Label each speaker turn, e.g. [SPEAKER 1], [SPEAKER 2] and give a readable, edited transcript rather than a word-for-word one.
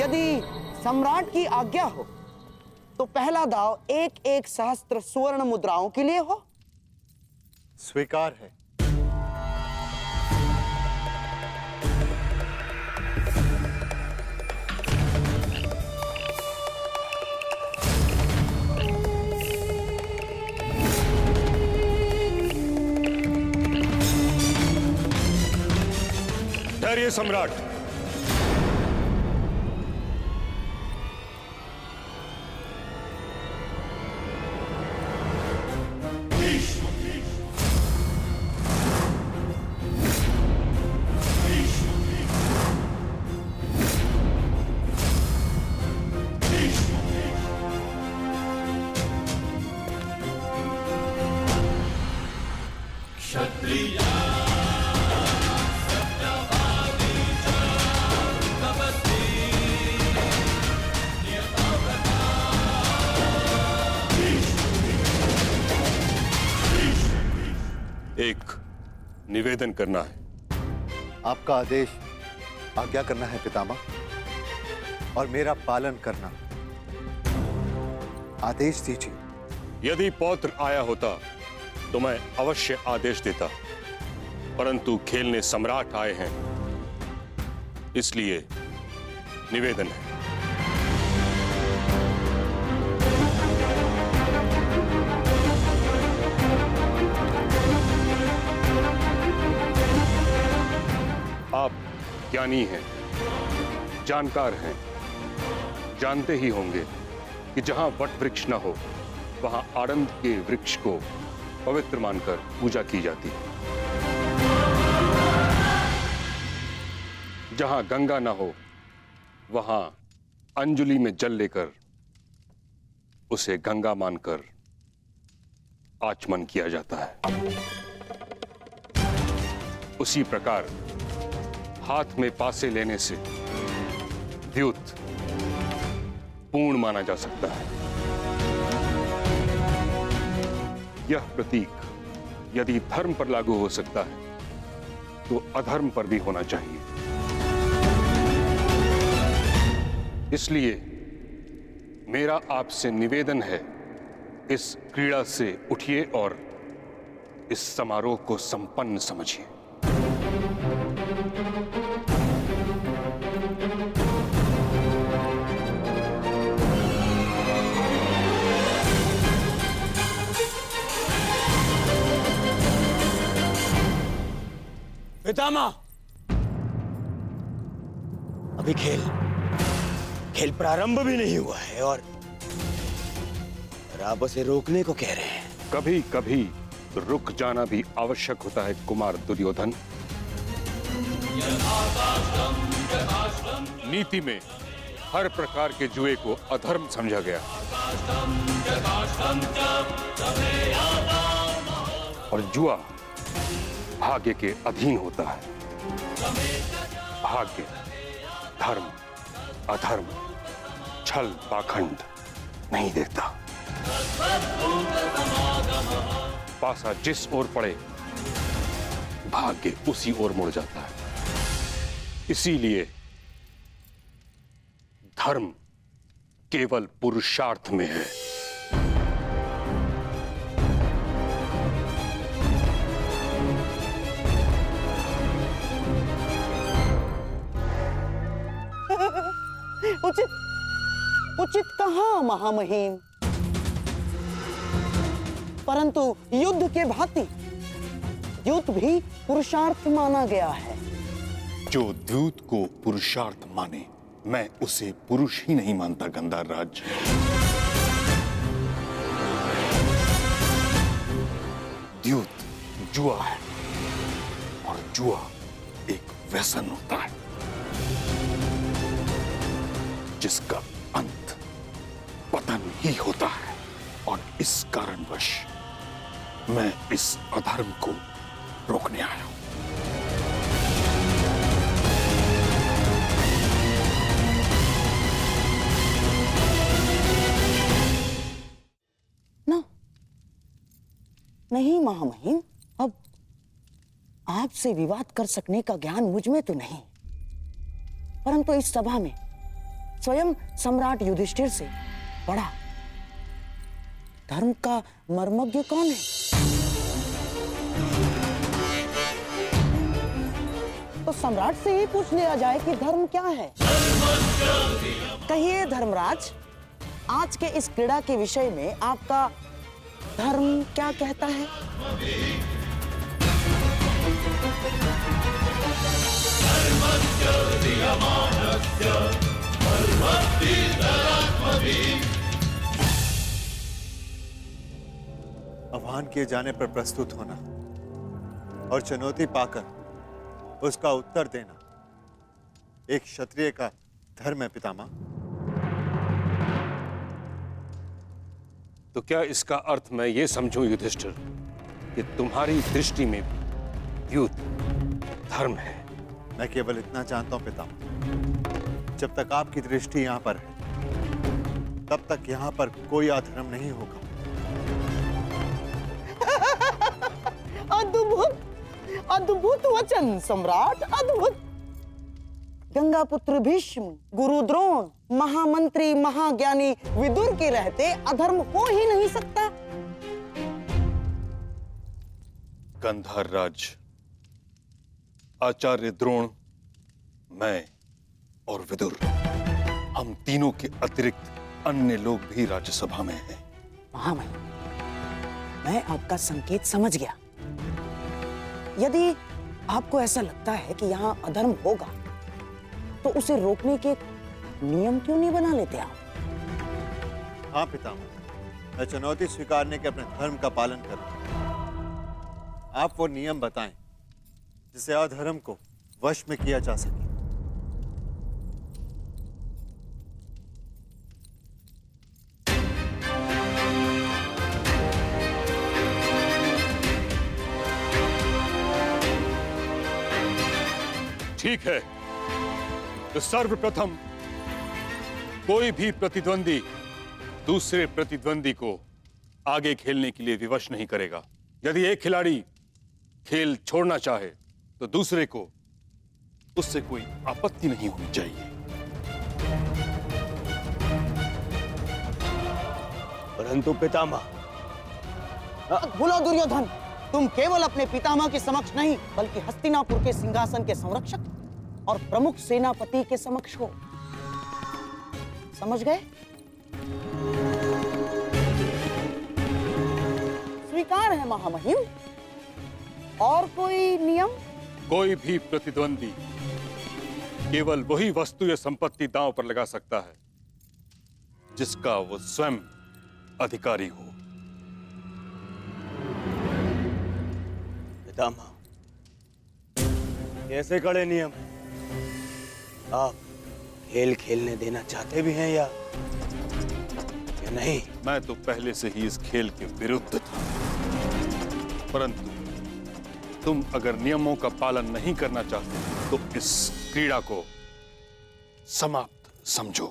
[SPEAKER 1] यदि सम्राट की आज्ञा हो तो पहला दाव 1-1 सहस्त्र सुवर्ण मुद्राओं के लिए हो।
[SPEAKER 2] स्वीकार है।
[SPEAKER 3] ठहरिए सम्राट। एक निवेदन करना है।
[SPEAKER 2] आपका आदेश आज्ञा करना है पितामह, और मेरा पालन करना। आदेश दीजिए।
[SPEAKER 3] यदि पौत्र आया होता तो मैं अवश्य आदेश देता, परंतु खेलने सम्राट आए हैं, इसलिए निवेदन है। आप ज्ञानी हैं, जानकार हैं, जानते ही होंगे कि जहां वट वृक्ष न हो वहां आनंद के वृक्ष को पवित्र मानकर पूजा की जाती है। जहां गंगा न हो वहां अंजलि में जल लेकर उसे गंगा मानकर आचमन किया जाता है। उसी प्रकार हाथ में पासे लेने से द्यूत पूर्ण माना जा सकता है। यह प्रतीक यदि धर्म पर लागू हो सकता है तो अधर्म पर भी होना चाहिए। इसलिए मेरा आपसे निवेदन है, इस क्रीड़ा से उठिए और इस समारोह को संपन्न समझिए।
[SPEAKER 4] पितामह, अभी खेल प्रारंभ भी नहीं हुआ है और आप उसे रोकने को कह रहे हैं।
[SPEAKER 3] कभी कभी रुक जाना भी आवश्यक होता है कुमार दुर्योधन। नीति में हर प्रकार के जुए को अधर्म समझा गया और जुआ भाग्य के अधीन होता है। भाग्य, धर्म, अधर्म, छल, पाखंड नहीं देखता। पासा जिस ओर पड़े भाग्य उसी ओर मुड़ जाता है। इसीलिए धर्म केवल पुरुषार्थ में है।
[SPEAKER 1] उचित कहां महामहिम, परंतु युद्ध के भांति युद्ध भी पुरुषार्थ माना गया है।
[SPEAKER 3] जो द्यूत को पुरुषार्थ माने, मैं उसे पुरुष ही नहीं मानता गंधार राज। द्यूत जुआ है और जुआ एक व्यसन होता है जिसका अंत पतन ही होता है। और इस कारणवश मैं इस अधर्म को रोकने आया हूं।
[SPEAKER 1] नहीं महामहिम, अब आपसे विवाद कर सकने का ज्ञान मुझ में तो नहीं, परंतु इस सभा में स्वयं सम्राट युधिष्ठिर से बड़ा धर्म का मर्मज्ञ कौन है? तो सम्राट से ही पूछ लिया जाए कि धर्म क्या है। कहिए धर्मराज, आज के इस क्रीड़ा के विषय में आपका धर्म क्या कहता है?
[SPEAKER 2] आह्वान किए जाने पर प्रस्तुत होना और चुनौती पाकर उसका उत्तर देना एक क्षत्रिय का धर्म है पितामह।
[SPEAKER 3] तो क्या इसका अर्थ मैं ये समझूं युधिष्ठिर कि तुम्हारी दृष्टि में युद्ध धर्म है?
[SPEAKER 2] मैं केवल इतना जानता हूं पितामह, जब तक आपकी दृष्टि यहां पर है तब तक यहां पर कोई अधर्म नहीं होगा।
[SPEAKER 1] अद्भुत अद्भुत वचन सम्राट, अद्भुत। गंगा पुत्र भीष्म, गुरु द्रोण, महामंत्री महाज्ञानी विदुर के रहते अधर्म हो ही नहीं सकता।
[SPEAKER 3] गांधार राज, आचार्य द्रोण, मैं और विदुर, हम तीनों के अतिरिक्त अन्य लोग भी राज्यसभा में हैं।
[SPEAKER 1] महामहिम, मैं आपका संकेत समझ गया। यदि आपको ऐसा लगता है कि यहाँ अधर्म होगा, तो उसे रोकने के नियम क्यों नहीं बना लेते आप?
[SPEAKER 2] हाँ पितामह, मैं चुनौती स्वीकारने के अपने धर्म का पालन करूं। आप वो नियम बताएं जिसे अधर्म को वश में किया जा सके।
[SPEAKER 3] ठीक है, तो सर्वप्रथम कोई भी प्रतिद्वंदी दूसरे प्रतिद्वंदी को आगे खेलने के लिए विवश नहीं करेगा। यदि एक खिलाड़ी खेल छोड़ना चाहे तो दूसरे को उससे कोई आपत्ति नहीं होनी चाहिए।
[SPEAKER 4] परंतु पितामह,
[SPEAKER 1] बोलो दुर्योधन, तुम केवल अपने पितामह के समक्ष नहीं बल्कि हस्तिनापुर के सिंहासन के संरक्षक और प्रमुख सेनापति के समक्ष हो। समझ गए? स्वीकार है महामहिम। और कोई नियम?
[SPEAKER 3] कोई भी प्रतिद्वंदी केवल वही वस्तु या संपत्ति दांव पर लगा सकता है जिसका वो स्वयं अधिकारी हो।
[SPEAKER 4] पितामह, कैसे कड़े नियम हैं? आप खेल खेलने देना चाहते भी हैं या नहीं?
[SPEAKER 3] मैं तो पहले से ही इस खेल के विरुद्ध था, परंतु तुम अगर नियमों का पालन नहीं करना चाहते तो इस क्रीड़ा को समाप्त समझो।